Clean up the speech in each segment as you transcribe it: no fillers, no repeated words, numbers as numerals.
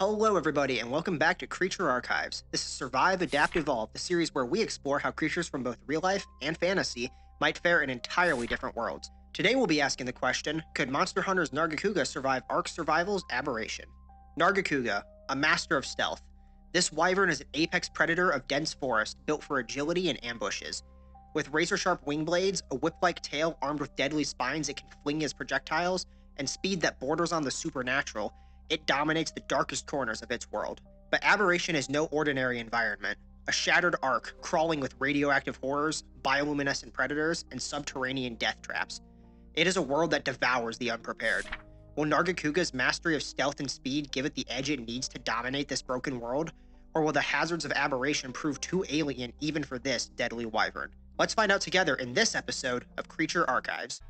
Hello everybody and welcome back to Creature Archives. This is Survive, Adapt, Evolve, the series where we explore how creatures from both real life and fantasy might fare in entirely different worlds. Today we'll be asking the question, could Monster Hunter's Nargacuga survive Ark Survival's Aberration? Nargacuga, a master of stealth. This wyvern is an apex predator of dense forest built for agility and ambushes. With razor-sharp wing blades, a whip-like tail armed with deadly spines it can fling as projectiles, and speed that borders on the supernatural, it dominates the darkest corners of its world. But Aberration is no ordinary environment. A shattered ark crawling with radioactive horrors, bioluminescent predators, and subterranean death traps. It is a world that devours the unprepared. Will Nargacuga's mastery of stealth and speed give it the edge it needs to dominate this broken world? Or will the hazards of Aberration prove too alien even for this deadly wyvern? Let's find out together in this episode of Creature Archives.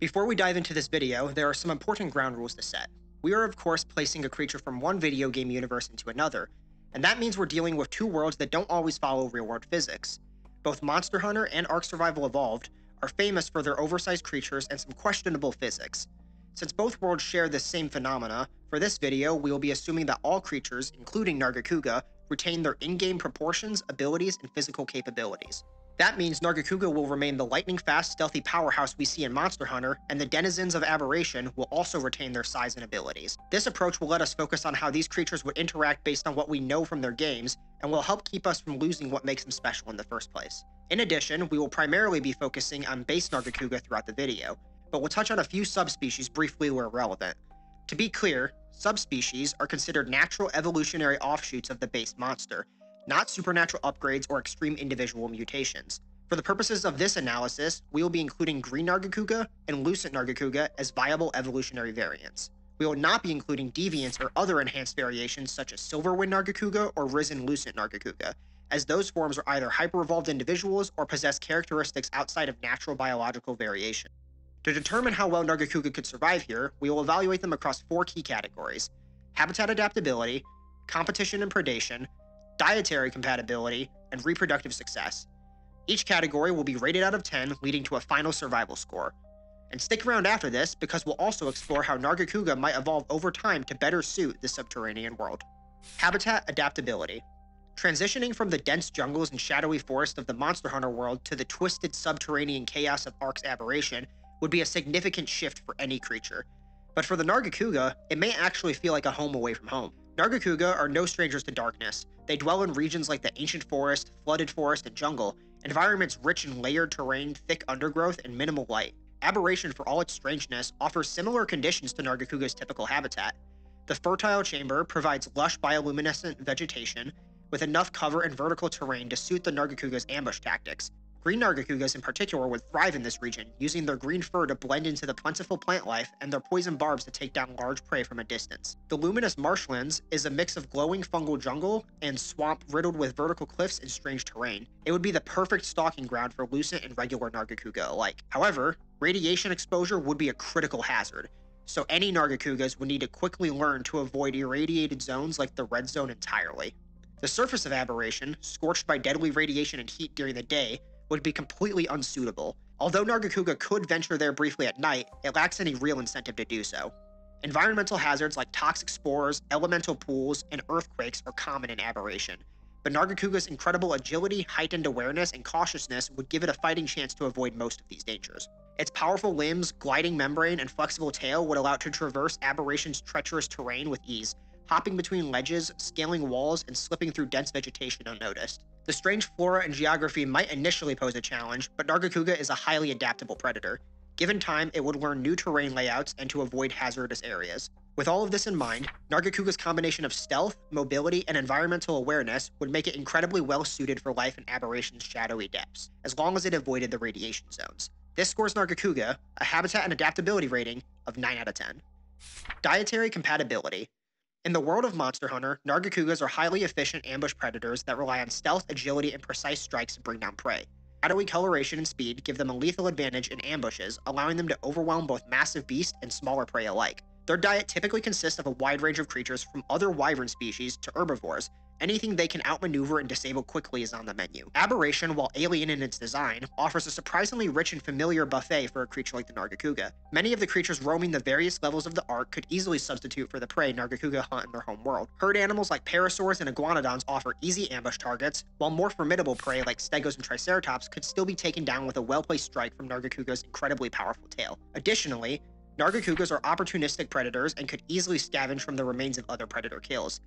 Before we dive into this video, there are some important ground rules to set. We are of course placing a creature from one video game universe into another, and that means we're dealing with two worlds that don't always follow real-world physics. Both Monster Hunter and Ark Survival Evolved are famous for their oversized creatures and some questionable physics. Since both worlds share this same phenomena, for this video we will be assuming that all creatures, including Nargacuga, retain their in-game proportions, abilities, and physical capabilities. That means Nargacuga will remain the lightning-fast, stealthy powerhouse we see in Monster Hunter, and the denizens of Aberration will also retain their size and abilities. This approach will let us focus on how these creatures would interact based on what we know from their games, and will help keep us from losing what makes them special in the first place. In addition, we will primarily be focusing on base Nargacuga throughout the video, but we'll touch on a few subspecies briefly where relevant. To be clear, subspecies are considered natural evolutionary offshoots of the base monster, not supernatural upgrades or extreme individual mutations. For the purposes of this analysis, we will be including Green Nargacuga and Lucent Nargacuga as viable evolutionary variants. We will not be including deviants or other enhanced variations such as Silverwind Nargacuga or Risen Lucent Nargacuga, as those forms are either hyper-evolved individuals or possess characteristics outside of natural biological variation. To determine how well Nargacuga could survive here, we will evaluate them across four key categories: habitat adaptability, competition and predation, dietary compatibility, and reproductive success. Each category will be rated out of 10, leading to a final survival score. And stick around after this because we'll also explore how Nargacuga might evolve over time to better suit the subterranean world. Habitat adaptability. Transitioning from the dense jungles and shadowy forests of the Monster Hunter world to the twisted subterranean chaos of Ark's Aberration would be a significant shift for any creature. But for the Nargacuga, it may actually feel like a home away from home. Nargacuga are no strangers to darkness. They dwell in regions like the ancient forest, flooded forest, and jungle, environments rich in layered terrain, thick undergrowth, and minimal light. Aberration, for all its strangeness, offers similar conditions to Nargacuga's typical habitat. The fertile chamber provides lush bioluminescent vegetation, with enough cover and vertical terrain to suit the Nargacuga's ambush tactics. Green Nargacugas in particular would thrive in this region, using their green fur to blend into the plentiful plant life and their poison barbs to take down large prey from a distance. The luminous marshlands is a mix of glowing fungal jungle and swamp riddled with vertical cliffs and strange terrain. It would be the perfect stalking ground for Lucent and regular Nargacuga alike. However, radiation exposure would be a critical hazard, so any Nargacugas would need to quickly learn to avoid irradiated zones like the red zone entirely. The surface of Aberration, scorched by deadly radiation and heat during the day, would be completely unsuitable. Although Nargacuga could venture there briefly at night, it lacks any real incentive to do so. Environmental hazards like toxic spores, elemental pools, and earthquakes are common in Aberration, but Nargacuga's incredible agility, heightened awareness, and cautiousness would give it a fighting chance to avoid most of these dangers. Its powerful limbs, gliding membrane, and flexible tail would allow it to traverse Aberration's treacherous terrain with ease, hopping between ledges, scaling walls, and slipping through dense vegetation unnoticed. The strange flora and geography might initially pose a challenge, but Nargacuga is a highly adaptable predator. Given time, it would learn new terrain layouts and to avoid hazardous areas. With all of this in mind, Nargacuga's combination of stealth, mobility, and environmental awareness would make it incredibly well suited for life in Aberration's shadowy depths, as long as it avoided the radiation zones. This scores Nargacuga a habitat and adaptability rating of 9 out of 10. Dietary compatibility. In the world of Monster Hunter, Nargacugas are highly efficient ambush predators that rely on stealth, agility, and precise strikes to bring down prey. Shadowy coloration and speed give them a lethal advantage in ambushes, allowing them to overwhelm both massive beasts and smaller prey alike. Their diet typically consists of a wide range of creatures from other wyvern species to herbivores, anything they can outmaneuver and disable quickly is on the menu. Aberration, while alien in its design, offers a surprisingly rich and familiar buffet for a creature like the Nargacuga. Many of the creatures roaming the various levels of the Ark could easily substitute for the prey Nargacuga hunt in their home world. Herd animals like parasaurs and iguanodons offer easy ambush targets, while more formidable prey like stegos and triceratops could still be taken down with a well-placed strike from Nargacuga's incredibly powerful tail. Additionally, Nargacugas are opportunistic predators and could easily scavenge from the remains of other predator kills.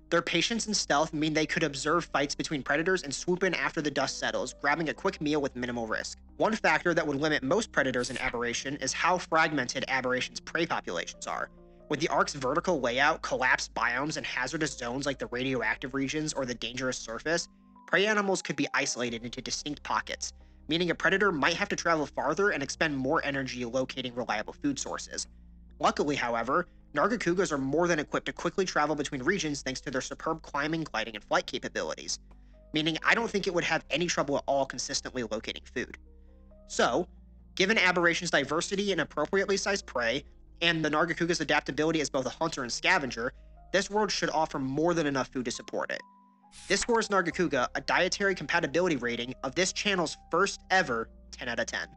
Their patience and stealth mean they could observe fights between predators and swoop in after the dust settles, grabbing a quick meal with minimal risk. One factor that would limit most predators in Aberration is how fragmented Aberration's prey populations are. With the Ark's vertical layout, collapsed biomes, and hazardous zones like the radioactive regions or the dangerous surface, prey animals could be isolated into distinct pockets, meaning a predator might have to travel farther and expend more energy locating reliable food sources. Luckily, however, Nargacugas are more than equipped to quickly travel between regions thanks to their superb climbing, gliding, and flight capabilities, meaning I don't think it would have any trouble at all consistently locating food. So, given Aberration's diversity and appropriately sized prey, and the Nargacuga's adaptability as both a hunter and scavenger, this world should offer more than enough food to support it. This scores Nargacuga a Dietary Compatibility rating of this channel's first ever 10 out of 10.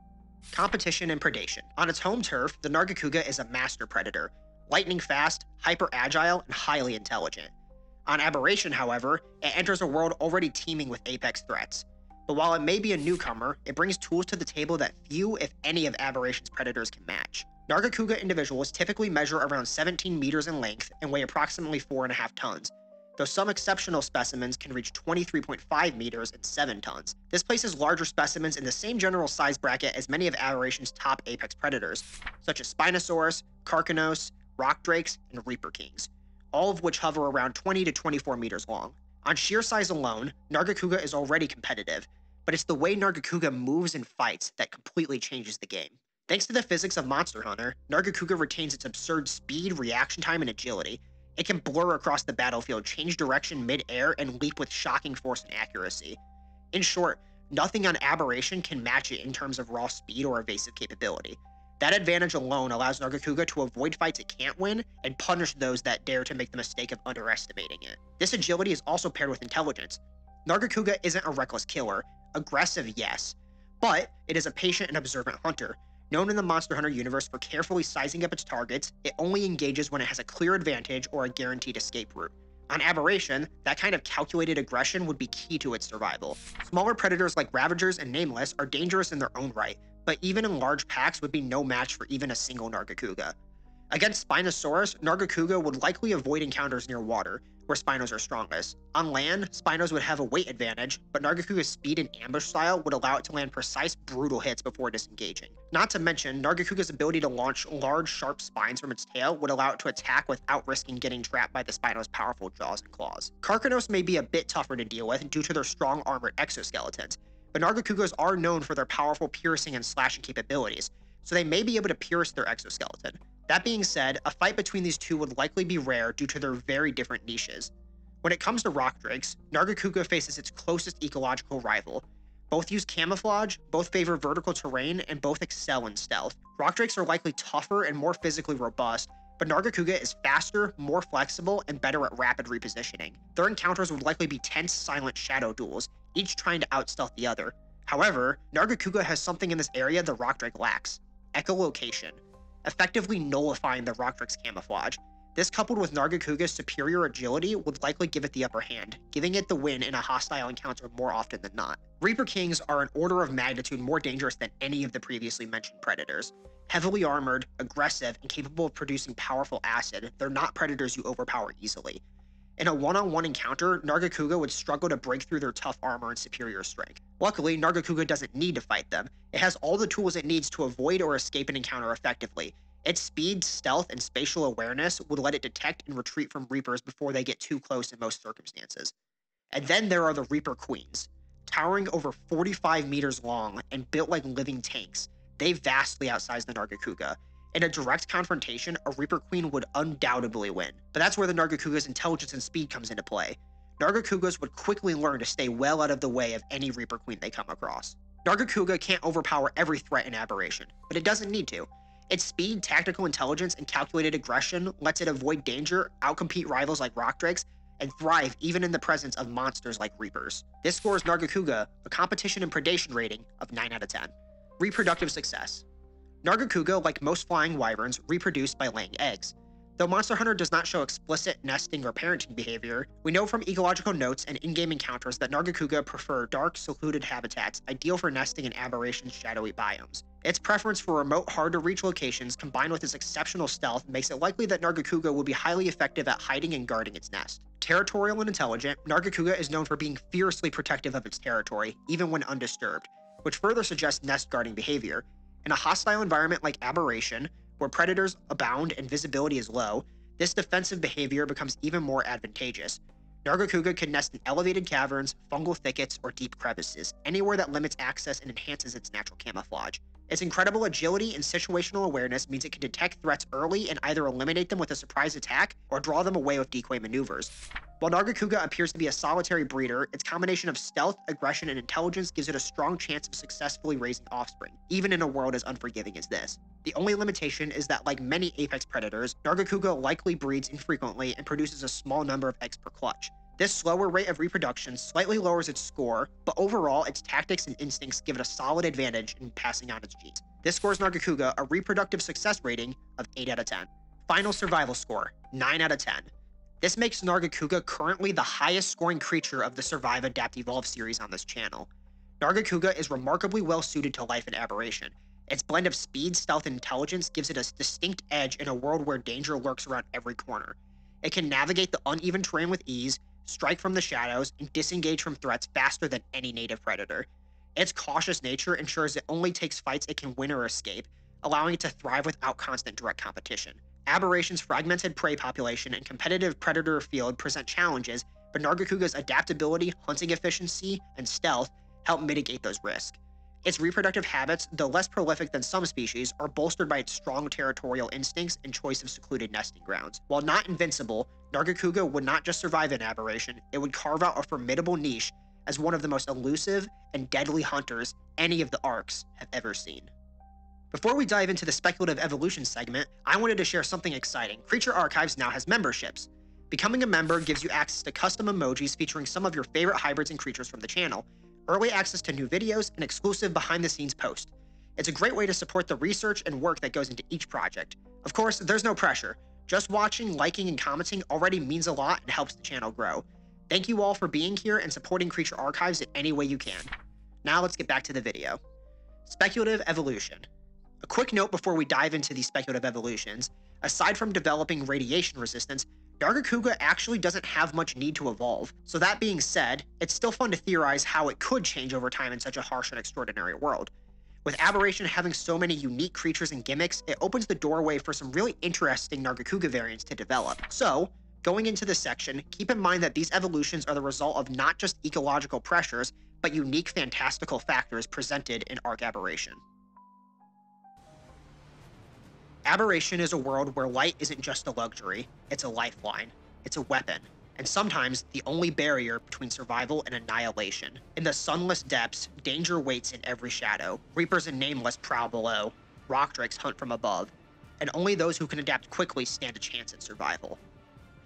Competition and Predation. On its home turf, the Nargacuga is a master predator, lightning fast, hyper-agile, and highly intelligent. On Aberration, however, it enters a world already teeming with apex threats. But while it may be a newcomer, it brings tools to the table that few, if any, of Aberration's predators can match. Nargacuga individuals typically measure around 17 meters in length and weigh approximately 4.5 tons, though some exceptional specimens can reach 23.5 meters and 7 tons. This places larger specimens in the same general size bracket as many of Aberration's top apex predators, such as Spinosaurus, Carcanos, rock drakes, and reaper kings, all of which hover around 20 to 24 meters long. On sheer size alone, Nargacuga is already competitive, but it's the way Nargacuga moves and fights that completely changes the game. Thanks to the physics of Monster Hunter, Nargacuga retains its absurd speed, reaction time, and agility. It can blur across the battlefield, change direction mid-air, and leap with shocking force and accuracy. In short, nothing on Aberration can match it in terms of raw speed or evasive capability. That advantage alone allows Nargacuga to avoid fights it can't win and punish those that dare to make the mistake of underestimating it. This agility is also paired with intelligence. Nargacuga isn't a reckless killer, aggressive yes, but it is a patient and observant hunter. Known in the Monster Hunter universe for carefully sizing up its targets, it only engages when it has a clear advantage or a guaranteed escape route. On Aberration, that kind of calculated aggression would be key to its survival. Smaller predators like Ravagers and Nameless are dangerous in their own right, but even in large packs would be no match for even a single Nargacuga. Against Spinosaurus, Nargacuga would likely avoid encounters near water, where Spinos are strongest. On land, Spinos would have a weight advantage, but Nargacuga's speed and ambush style would allow it to land precise, brutal hits before disengaging. Not to mention, Nargacuga's ability to launch large, sharp spines from its tail would allow it to attack without risking getting trapped by the Spinos' powerful jaws and claws. Carcanos may be a bit tougher to deal with due to their strong armored exoskeletons, but Nargacugas are known for their powerful piercing and slashing capabilities, so they may be able to pierce their exoskeleton. That being said, a fight between these two would likely be rare due to their very different niches. When it comes to rock drakes, Nargacuga faces its closest ecological rival. Both use camouflage, both favor vertical terrain, and both excel in stealth. Rock drakes are likely tougher and more physically robust, but Nargacuga is faster, more flexible, and better at rapid repositioning. Their encounters would likely be tense, silent shadow duels, each trying to outstealth the other. However, Nargacuga has something in this area the rock drake lacks: echolocation, effectively nullifying the rock drake's camouflage. This, coupled with Nargacuga's superior agility, would likely give it the upper hand, giving it the win in a hostile encounter more often than not. Reaper Kings are an order of magnitude more dangerous than any of the previously mentioned predators. Heavily armored, aggressive, and capable of producing powerful acid, they're not predators you overpower easily. In a one-on-one encounter, Nargacuga would struggle to break through their tough armor and superior strength. Luckily, Nargacuga doesn't need to fight them. It has all the tools it needs to avoid or escape an encounter effectively. Its speed, stealth, and spatial awareness would let it detect and retreat from Reapers before they get too close in most circumstances. And then there are the Reaper Queens. Towering over 45 meters long and built like living tanks, they vastly outsize the Nargacuga. In a direct confrontation, a Reaper Queen would undoubtedly win, but that's where the Nargacuga's intelligence and speed comes into play. Nargacugas would quickly learn to stay well out of the way of any Reaper Queen they come across. Nargacuga can't overpower every threat in Aberration, but it doesn't need to. Its speed, tactical intelligence, and calculated aggression lets it avoid danger, outcompete rivals like rock drakes, and thrive even in the presence of monsters like Reapers. This scores Nargacuga a competition and predation rating of 9 out of 10. Reproductive Success. Nargacuga, like most flying wyverns, reproduce by laying eggs. Though Monster Hunter does not show explicit nesting or parenting behavior, we know from ecological notes and in-game encounters that Nargacuga prefer dark, secluded habitats ideal for nesting in Aberration's shadowy biomes. Its preference for remote, hard-to-reach locations combined with its exceptional stealth makes it likely that Nargacuga will be highly effective at hiding and guarding its nest. Territorial and intelligent, Nargacuga is known for being fiercely protective of its territory, even when undisturbed, which further suggests nest-guarding behavior. In a hostile environment like Aberration, where predators abound and visibility is low, this defensive behavior becomes even more advantageous. Nargacuga can nest in elevated caverns, fungal thickets, or deep crevices, anywhere that limits access and enhances its natural camouflage. Its incredible agility and situational awareness means it can detect threats early and either eliminate them with a surprise attack or draw them away with decoy maneuvers. While Nargacuga appears to be a solitary breeder, its combination of stealth, aggression, and intelligence gives it a strong chance of successfully raising offspring, even in a world as unforgiving as this. The only limitation is that, like many apex predators, Nargacuga likely breeds infrequently and produces a small number of eggs per clutch. This slower rate of reproduction slightly lowers its score, but overall, its tactics and instincts give it a solid advantage in passing on its genes. This scores Nargacuga a reproductive success rating of 8 out of 10. Final survival score, 9 out of 10. This makes Nargacuga currently the highest scoring creature of the Survive, Adapt, Evolve series on this channel. Nargacuga is remarkably well suited to life in Aberration. Its blend of speed, stealth, and intelligence gives it a distinct edge in a world where danger lurks around every corner. It can navigate the uneven terrain with ease, strike from the shadows, and disengage from threats faster than any native predator. Its cautious nature ensures it only takes fights it can win or escape, allowing it to thrive without constant direct competition. Aberration's fragmented prey population and competitive predator field present challenges, but Nargacuga's adaptability, hunting efficiency, and stealth help mitigate those risks. Its reproductive habits, though less prolific than some species, are bolstered by its strong territorial instincts and choice of secluded nesting grounds. While not invincible, Nargacuga would not just survive in Aberration, it would carve out a formidable niche as one of the most elusive and deadly hunters any of the Arks have ever seen. Before we dive into the Speculative Evolution segment, I wanted to share something exciting. Creature Archives now has memberships. Becoming a member gives you access to custom emojis featuring some of your favorite hybrids and creatures from the channel, early access to new videos, and exclusive behind-the-scenes posts. It's a great way to support the research and work that goes into each project. Of course, there's no pressure. Just watching, liking, and commenting already means a lot and helps the channel grow. Thank you all for being here and supporting Creature Archives in any way you can. Now let's get back to the video. Speculative Evolution. A quick note before we dive into these speculative evolutions, aside from developing radiation resistance, Nargacuga actually doesn't have much need to evolve. So that being said, it's still fun to theorize how it could change over time in such a harsh and extraordinary world. With Aberration having so many unique creatures and gimmicks, it opens the doorway for some really interesting Nargacuga variants to develop. So, going into this section, keep in mind that these evolutions are the result of not just ecological pressures, but unique fantastical factors presented in Ark Aberration. Aberration is a world where light isn't just a luxury, it's a lifeline, it's a weapon, and sometimes the only barrier between survival and annihilation. In the sunless depths, danger waits in every shadow. Reapers and Nameless prowl below, rock drakes hunt from above, and only those who can adapt quickly stand a chance at survival.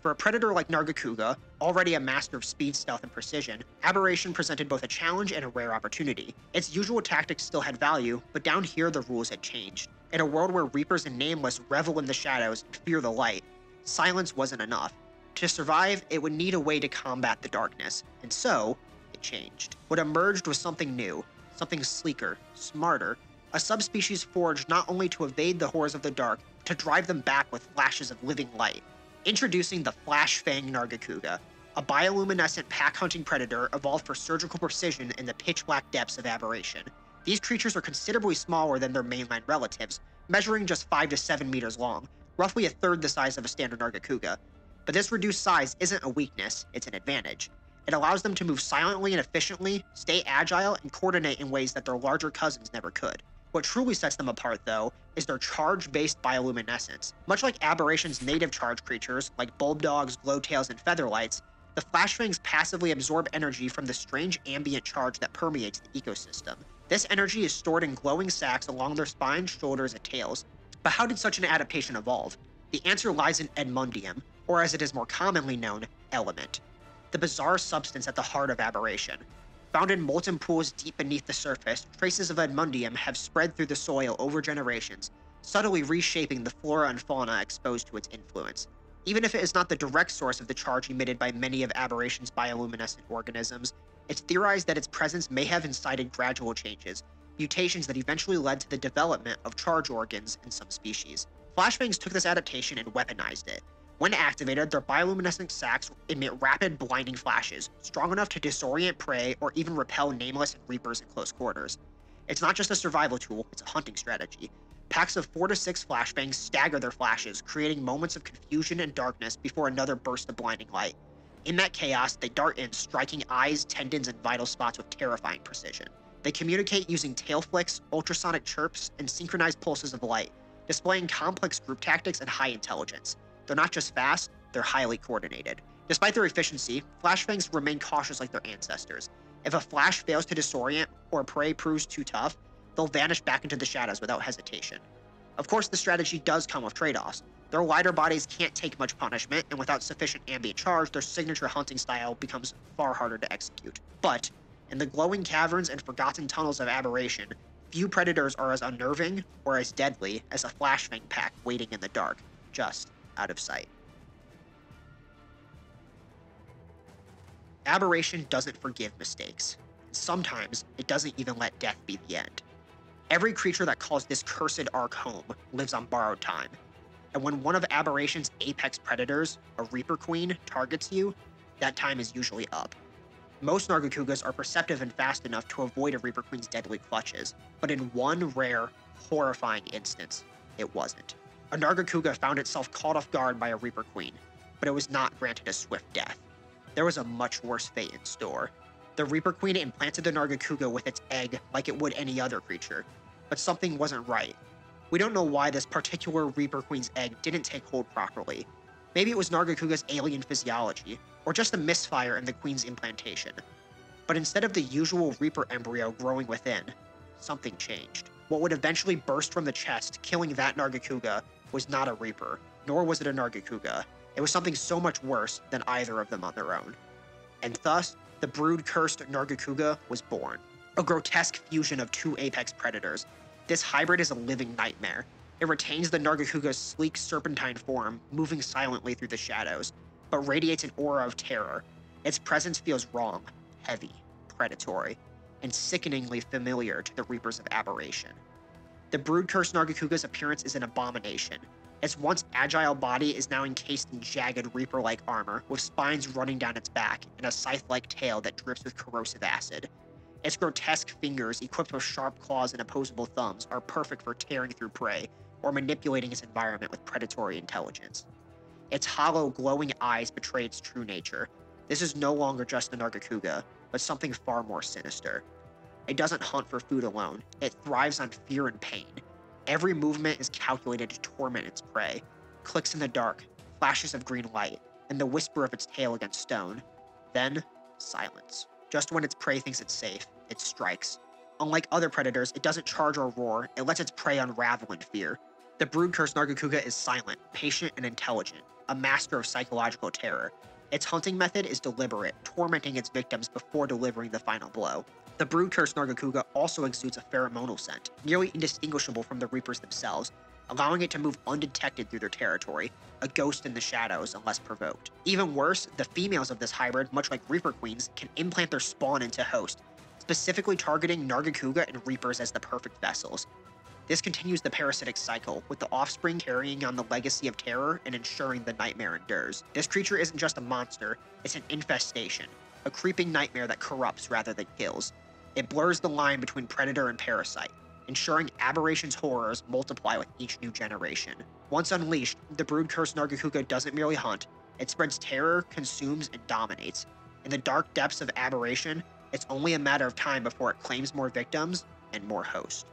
For a predator like Nargacuga, already a master of speed, stealth, and precision, Aberration presented both a challenge and a rare opportunity. Its usual tactics still had value, but down here the rules had changed. In a world where Reapers and Nameless revel in the shadows and fear the light, silence wasn't enough. To survive, it would need a way to combat the darkness, and so, it changed. What emerged was something new, something sleeker, smarter, a subspecies forged not only to evade the horrors of the dark, but to drive them back with flashes of living light. Introducing the Flashfang Nargacuga, a bioluminescent pack-hunting predator evolved for surgical precision in the pitch-black depths of Aberration. These creatures are considerably smaller than their mainland relatives, measuring just 5 to 7 meters long, roughly a third the size of a standard Nargacuga. But this reduced size isn't a weakness, it's an advantage. It allows them to move silently and efficiently, stay agile, and coordinate in ways that their larger cousins never could. What truly sets them apart, though, is their charge-based bioluminescence. Much like Aberration's native charge creatures, like bulbdogs, glowtails, and featherlights, the Flashfangs passively absorb energy from the strange ambient charge that permeates the ecosystem. This energy is stored in glowing sacs along their spines, shoulders, and tails. But how did such an adaptation evolve? The answer lies in Edmundium, or as it is more commonly known, element, the bizarre substance at the heart of aberration. Found in molten pools deep beneath the surface, traces of Edmundium have spread through the soil over generations, subtly reshaping the flora and fauna exposed to its influence. Even if it is not the direct source of the charge emitted by many of aberration's bioluminescent organisms, it's theorized that its presence may have incited gradual changes, mutations that eventually led to the development of charge organs in some species. Flashfangs took this adaptation and weaponized it. When activated, their bioluminescent sacs emit rapid, blinding flashes, strong enough to disorient prey or even repel nameless and reapers in close quarters. It's not just a survival tool, it's a hunting strategy. Packs of 4 to 6 flashbangs stagger their flashes, creating moments of confusion and darkness before another burst of blinding light. In that chaos, they dart in, striking eyes, tendons, and vital spots with terrifying precision. They communicate using tail flicks, ultrasonic chirps, and synchronized pulses of light, displaying complex group tactics and high intelligence. They're not just fast, they're highly coordinated. Despite their efficiency, flashfangs remain cautious like their ancestors. If a flash fails to disorient or prey proves too tough, they'll vanish back into the shadows without hesitation. Of course, the strategy does come with trade-offs. Their lighter bodies can't take much punishment, and without sufficient ambient charge, their signature hunting style becomes far harder to execute. But, in the glowing caverns and forgotten tunnels of aberration, few predators are as unnerving or as deadly as a flashfang pack waiting in the dark, just out of sight. Aberration doesn't forgive mistakes. Sometimes, it doesn't even let death be the end. Every creature that calls this cursed Ark home lives on borrowed time. And when one of Aberration's apex predators, a Reaper Queen, targets you, that time is usually up. Most Nargacugas are perceptive and fast enough to avoid a Reaper Queen's deadly clutches, but in one rare, horrifying instance, it wasn't. A Nargacuga found itself caught off guard by a Reaper Queen, but it was not granted a swift death. There was a much worse fate in store. The Reaper Queen implanted the Nargacuga with its egg like it would any other creature, but something wasn't right. We don't know why this particular Reaper Queen's egg didn't take hold properly. Maybe it was Nargacuga's alien physiology, or just a misfire in the Queen's implantation. But instead of the usual Reaper embryo growing within, something changed. What would eventually burst from the chest, killing that Nargacuga, was not a Reaper, nor was it a Nargacuga. It was something so much worse than either of them on their own. And thus, the Broodcursed Naruka was born. A grotesque fusion of two apex predators. This hybrid is a living nightmare. It retains the Nargacuga's sleek serpentine form, moving silently through the shadows, but radiates an aura of terror. Its presence feels wrong, heavy, predatory, and sickeningly familiar to the Reapers of Aberration. The Broodcursed Nargacuga's appearance is an abomination. Its once agile body is now encased in jagged Reaper-like armor, with spines running down its back and a scythe-like tail that drips with corrosive acid. Its grotesque fingers, equipped with sharp claws and opposable thumbs, are perfect for tearing through prey or manipulating its environment with predatory intelligence. Its hollow, glowing eyes betray its true nature. This is no longer just a Nargacuga, but something far more sinister. It doesn't hunt for food alone. It thrives on fear and pain. Every movement is calculated to torment its prey. Clicks in the dark, flashes of green light, and the whisper of its tail against stone. Then, silence. Just when its prey thinks it's safe, it strikes. Unlike other predators, it doesn't charge or roar, it lets its prey unravel in fear. The Broodcursed Nargacuga is silent, patient, and intelligent, a master of psychological terror. Its hunting method is deliberate, tormenting its victims before delivering the final blow. The Broodcursed Naruka also exudes a pheromonal scent, nearly indistinguishable from the Reapers themselves, allowing it to move undetected through their territory, a ghost in the shadows unless provoked. Even worse, the females of this hybrid, much like Reaper Queens, can implant their spawn into host, specifically targeting Nargacuga and Reapers as the perfect vessels. This continues the parasitic cycle, with the offspring carrying on the legacy of terror and ensuring the nightmare endures. This creature isn't just a monster, it's an infestation, a creeping nightmare that corrupts rather than kills. It blurs the line between predator and parasite, ensuring Aberration's horrors multiply with each new generation. Once unleashed, the Broodcursed Nargacuga doesn't merely hunt, it spreads terror, consumes, and dominates. In the dark depths of Aberration, it's only a matter of time before it claims more victims and more hosts.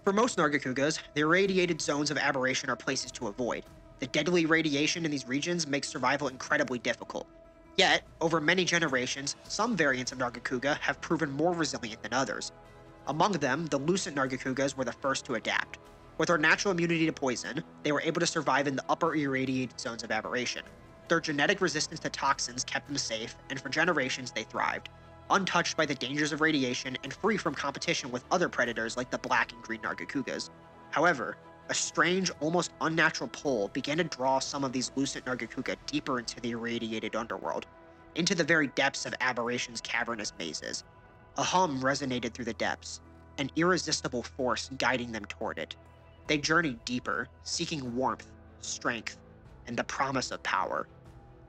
For most Nargacugas, the irradiated zones of Aberration are places to avoid. The deadly radiation in these regions makes survival incredibly difficult. Yet, over many generations, some variants of Nargacuga have proven more resilient than others. Among them, the lucent Nargacugas were the first to adapt. With their natural immunity to poison, they were able to survive in the upper irradiated zones of aberration. Their genetic resistance to toxins kept them safe, and for generations they thrived, untouched by the dangers of radiation and free from competition with other predators like the black and green Nargacugas. However, a strange, almost unnatural pull began to draw some of these lucent Nargacuga deeper into the irradiated underworld, into the very depths of Aberration's cavernous mazes. A hum resonated through the depths, an irresistible force guiding them toward it. They journeyed deeper, seeking warmth, strength, and the promise of power.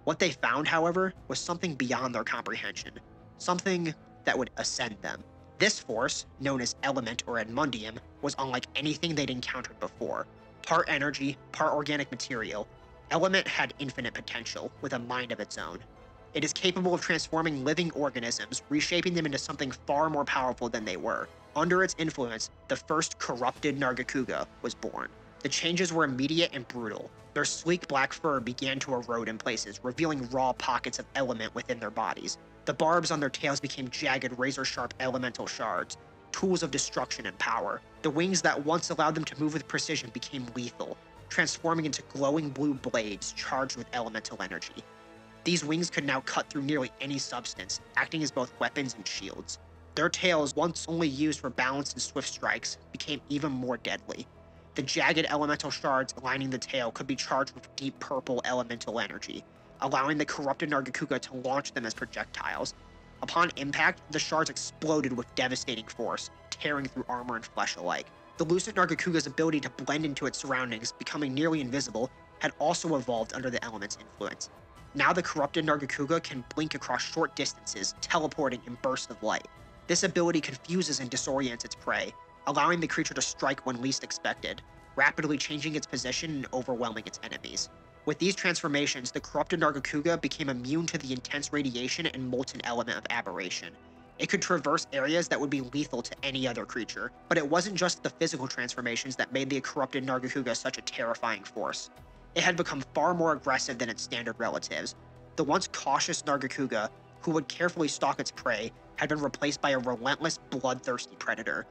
What they found, however, was something beyond their comprehension, something that would ascend them. This force, known as Element or Edmundium, was unlike anything they'd encountered before. Part energy, part organic material, Element had infinite potential, with a mind of its own. It is capable of transforming living organisms, reshaping them into something far more powerful than they were. Under its influence, the first corrupted Nargacuga was born. The changes were immediate and brutal. Their sleek black fur began to erode in places, revealing raw pockets of element within their bodies. The barbs on their tails became jagged, razor-sharp elemental shards, tools of destruction and power. The wings that once allowed them to move with precision became lethal, transforming into glowing blue blades charged with elemental energy. These wings could now cut through nearly any substance, acting as both weapons and shields. Their tails, once only used for balance and swift strikes, became even more deadly. The jagged elemental shards lining the tail could be charged with deep purple elemental energy, allowing the corrupted Nargacuga to launch them as projectiles. Upon impact, the shards exploded with devastating force, tearing through armor and flesh alike. The lucent Nargacuga's ability to blend into its surroundings, becoming nearly invisible, had also evolved under the element's influence. Now the corrupted Nargacuga can blink across short distances, teleporting in bursts of light. This ability confuses and disorients its prey, allowing the creature to strike when least expected, rapidly changing its position and overwhelming its enemies. With these transformations, the corrupted Nargacuga became immune to the intense radiation and molten element of aberration. It could traverse areas that would be lethal to any other creature, but it wasn't just the physical transformations that made the corrupted Nargacuga such a terrifying force. It had become far more aggressive than its standard relatives. The once cautious Nargacuga, who would carefully stalk its prey, had been replaced by a relentless, bloodthirsty predator.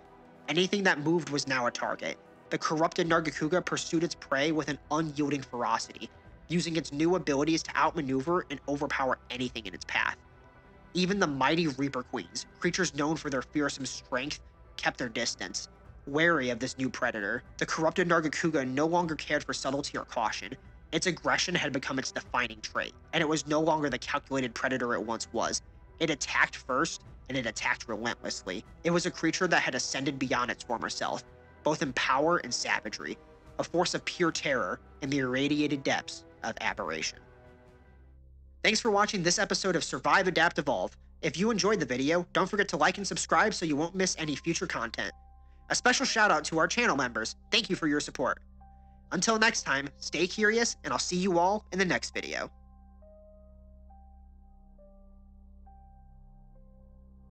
Anything that moved was now a target. The corrupted Nargacuga pursued its prey with an unyielding ferocity, using its new abilities to outmaneuver and overpower anything in its path. Even the mighty Reaper Queens, creatures known for their fearsome strength, kept their distance. Wary of this new predator, the corrupted Nargacuga no longer cared for subtlety or caution. Its aggression had become its defining trait, and it was no longer the calculated predator it once was. It attacked first, and it attacked relentlessly. It was a creature that had ascended beyond its former self, both in power and savagery, a force of pure terror in the irradiated depths of aberration. Thanks for watching this episode of Survive, Adapt, Evolve. If you enjoyed the video, don't forget to like and subscribe so you won't miss any future content. A special shout out to our channel members. Thank you for your support. Until next time, stay curious, and I'll see you all in the next video.